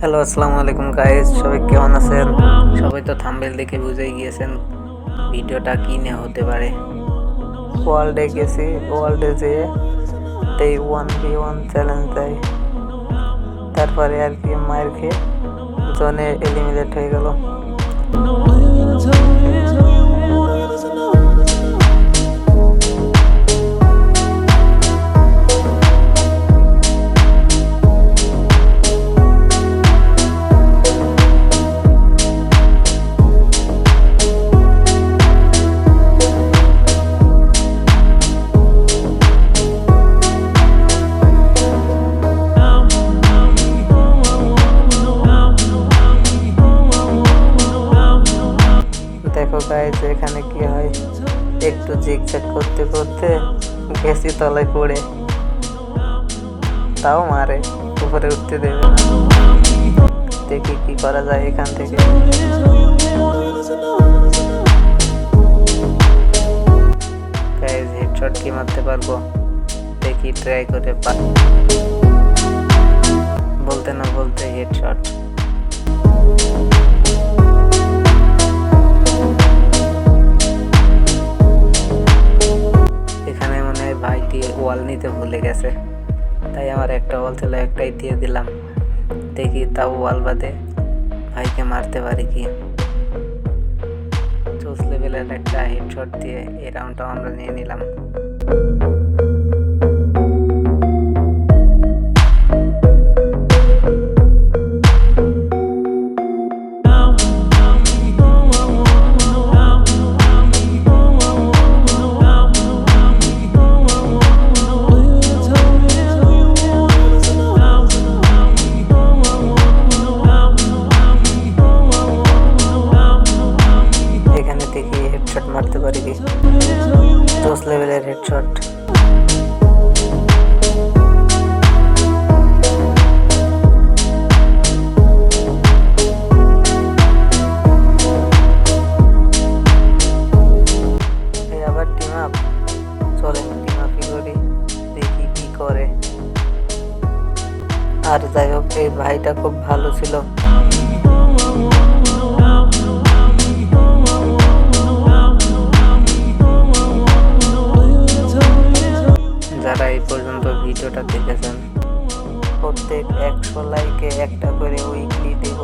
Hello, আসসালামু আলাইকুম guys, সবাই কেমন আছেন? সবাই তো থাম্বনেল দেখে বুঝেই গিয়েছেন ভিডিওটা কি নিয়ে হতে পারে। ওয়ার্ল্ডে গেছি, ওয়ার্ল্ডে যেয়ে এই 1v1 চ্যালেঞ্জ দেয়, তারপরে আর কি মায়ের খেয়ে জোনে এলিমিনেট হয়ে গেল। দেখো গাইস, এখানে কি হয়, একটু জিগজ্যাগ করতে করতে গেছি তলায় পড়ে, তাও মারে, উপরে উঠতে দেবে না। দেখি কি করা যায় এখান থেকে। গাইস, হেডশট কি মারতে পারবো দেখি, ট্রাই করে। বলতে না বলতে হেডশট। এখানে মনে হয় ভাইটি ওয়াল নিতে ভুলে গেছে, তাই আমার একটা ওয়াল ছিল, একটাই দিয়ে দিলাম। দেখি তাও ওয়াল বাদে ভাইকে মারতে পারি কি। 4 লেভেলের একটা হেডশট দিয়ে এই রাউন্ডটা আমরা নিয়ে নিলাম। দেখি হেডশট মারতে পারি কি, 10 লেভেলের হেডশট। আবার টিম আপ, চলে টিম আপই করি, দেখি কি করে। আর যাই হোক, এই ভাইটা খুব ভালো ছিল। যারা এই পর্যন্ত ভিডিওটা দেখেছেন, প্রত্যেক 100 লাইকে একটা করে উইকলি দেব।